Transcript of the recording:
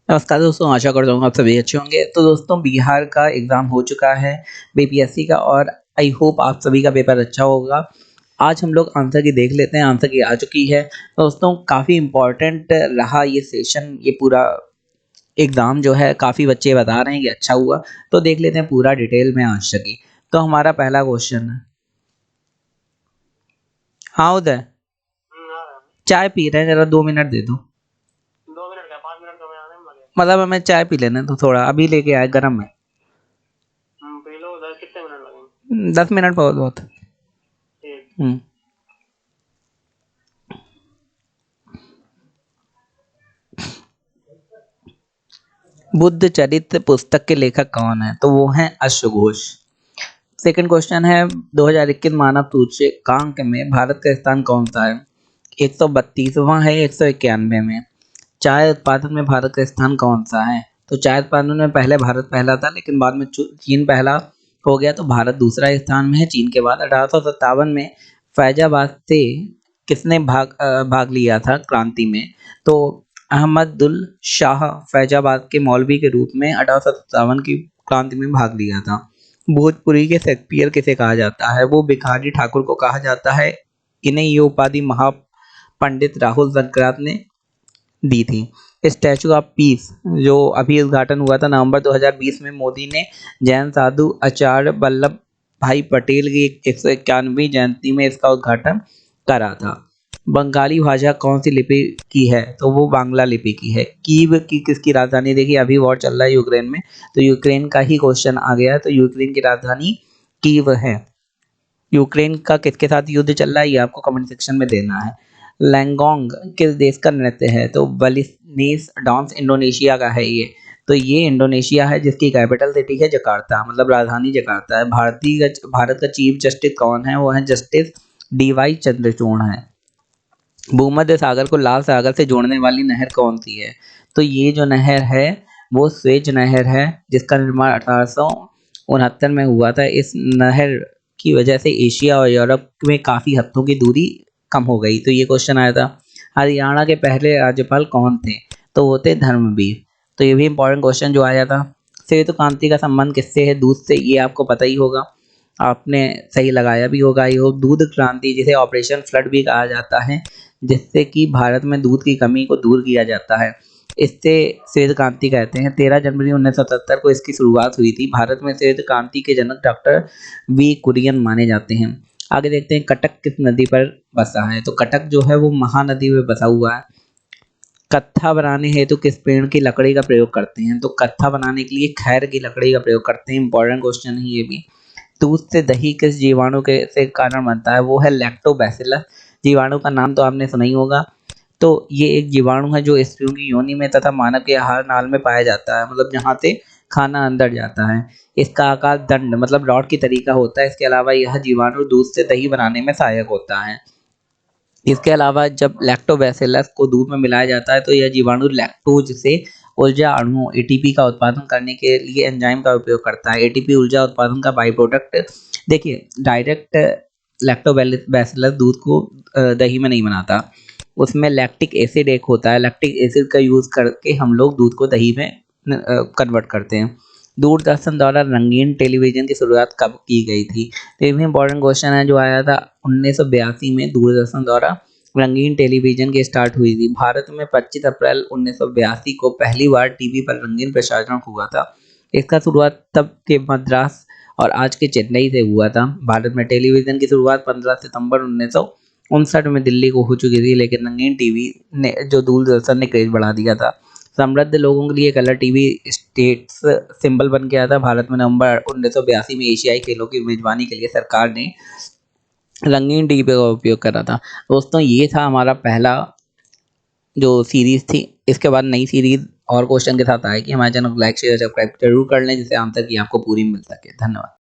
नमस्कार दोस्तों, आशा करता हूँ आप सभी अच्छे होंगे। तो दोस्तों, बिहार का एग्ज़ाम हो चुका है बीपीएससी का, और आई होप आप सभी का पेपर अच्छा होगा। आज हम लोग आंसर की देख लेते हैं। आंसर की आ चुकी है। तो दोस्तों, काफ़ी इम्पोर्टेंट रहा ये सेशन, ये पूरा एग्ज़ाम जो है काफ़ी बच्चे बता रहे हैं कि अच्छा हुआ। तो देख लेते हैं पूरा डिटेल में आंसर की। तो हमारा पहला क्वेश्चन है। हाँ उदय, चाय पी रहे हैं, ज़रा 2 मिनट दे दो। 2 मिनट क्या, 5 मिनट तो मैं आने में लगे। मतलब हमें चाय पी लेने तो थोड़ा, अभी लेके आए गर्म है। पी लो उधर, कितने मिनट लगेंगे? 10 मिनट बहुत बहुत। ठीक। बुद्ध चरित्र पुस्तक के लेखक कौन है? तो वो हैं अश्वघोष। सेकंड क्वेश्चन है, 2021 मानव सूचकांक में भारत का स्थान कौन सा है? 132वां है, 191 में। चाय उत्पादन में भारत का स्थान कौन सा है? तो चाय उत्पादन में पहले भारत पहला था, लेकिन बाद में चीन पहला हो गया, तो भारत दूसरा स्थान में है चीन के बाद। 1857 में फैजाबाद से किसने भाग लिया था क्रांति में? तो अहमदुल शाह फैजाबाद के मौलवी के रूप में 1857 की क्रांति में भाग लिया था। भोजपुरी के शेक्सपियर किसे कहा जाता है? वो भिखारी ठाकुर को कहा जाता है। इन्हें ये उपाधि महापंडित राहुल संक्रांत ने दी थी। स्टैचू ऑफ पीस जो अभी उद्घाटन हुआ था नवंबर 2020 में, मोदी ने जैन साधु आचार्य वल्लभ भाई पटेल की 191वीं जयंती में इसका उद्घाटन करा था। बंगाली भाषा कौन सी लिपि की है? तो वो बांग्ला लिपि की है। कीव की किसकी राजधानी? देखिए अभी वॉर चल रहा है यूक्रेन में, तो यूक्रेन का ही क्वेश्चन आ गया है। तो यूक्रेन की राजधानी कीव है। यूक्रेन का किसके साथ युद्ध चल रहा है, ये आपको कमेंट सेक्शन में देना है। लैंगोंग किस देश का नृत्य है? तो बलिस्नेस डांस इंडोनेशिया का है ये। तो ये इंडोनेशिया है, जिसकी कैपिटल सिटी है जकार्ता, मतलब राजधानी जकार्ता है। भारत का चीफ जस्टिस कौन है? वो है जस्टिस डीवाई चंद्रचूड़ है। भूमध्य सागर को लाल सागर से जोड़ने वाली नहर कौन सी है? तो ये जो नहर है वो स्वेज नहर है, जिसका निर्माण 1869 में हुआ था। इस नहर की वजह से एशिया और यूरोप में काफ़ी हफ्तों की दूरी कम हो गई। तो ये क्वेश्चन आया था। हरियाणा के पहले राज्यपाल कौन थे? तो वो थे धर्मवीर। तो ये भी इंपॉर्टेंट क्वेश्चन जो आया था। श्वेत क्रांति का संबंध किससे है? दूध से, ये आपको पता ही होगा, आपने सही लगाया भी होगा। ये दूध क्रांति, जिसे ऑपरेशन फ्लड भी कहा जाता है, जिससे कि भारत में दूध की कमी को दूर किया जाता है, इससे श्वेत क्रांति कहते हैं। 13 जनवरी 1977 को इसकी शुरुआत हुई थी। भारत में श्वेत क्रांति के जनक डॉक्टर वी कुरियन माने जाते हैं। आगे देखते हैं, कटक किस नदी पर बसा है? तो कटक जो है वो महानदी में बसा हुआ है। कत्था बनाने हेतु किस पेड़ की लकड़ी का प्रयोग करते हैं? तो कत्था बनाने के लिए खैर की लकड़ी का प्रयोग करते हैं। इंपॉर्टेंट क्वेश्चन है ये भी। दूध से दही किस जीवाणु के से कारण बनता है? वो है लैक्टोबैसिलस। जीवाणु का नाम तो आपने सुना ही होगा। तो ये एक जीवाणु है जो स्त्रियों की योनि में तथा मानव के आहार नाल में पाया जाता है, मतलब जहाँ से खाना अंदर जाता है। इसका आकार दंड मतलब रॉड की तरीका होता है। इसके अलावा यह जीवाणु दूध से दही बनाने में सहायक होता है। इसके अलावा जब लैक्टोबैसिलस को दूध में मिलाया जाता है, तो यह जीवाणु लैक्टोज से ऊर्जा अणु एटीपी का उत्पादन करने के लिए एंजाइम का उपयोग करता है। एटीपी ऊर्जा उत्पादन का बाई प्रोडक्ट। देखिए, डायरेक्ट लैक्टोबैसिलस दूध को दही में नहीं बनाता, उसमें लैक्टिक एसिड एक होता है। लैक्टिक एसिड का यूज़ करके हम लोग दूध को दही में कन्वर्ट करते हैं। दूरदर्शन द्वारा रंगीन टेलीविजन की शुरुआत कब की गई थी? तो ये भी इंपॉर्टेंट क्वेश्चन है जो आया था 1982 में। दूरदर्शन द्वारा रंगीन टेलीविजन की स्टार्ट हुई थी। भारत में 25 अप्रैल 1982 को पहली बार टीवी पर रंगीन प्रसारण हुआ था। इसका शुरुआत तब के मद्रास और आज के चेन्नई से हुआ था। भारत में टेलीविजन की शुरुआत 15 सितंबर 1959 में दिल्ली को हो चुकी थी, लेकिन रंगीन टीवी ने जो दूरदर्शन ने क्रेज बढ़ा दिया था। समृद्ध लोगों के लिए कलर टीवी स्टेट्स सिंबल बन गया था। भारत में नवंबर 1982 में एशियाई खेलों की मेजबानी के लिए सरकार ने रंगीन टीवी का उपयोग करा था। दोस्तों, ये था हमारा पहला जो सीरीज थी। इसके बाद नई सीरीज और क्वेश्चन के साथ आएगी। हमारे चैनल को लाइक शेयर सब्सक्राइब जरूर कर लें, जिससे आंसर की आपको पूरी मिल सके। धन्यवाद।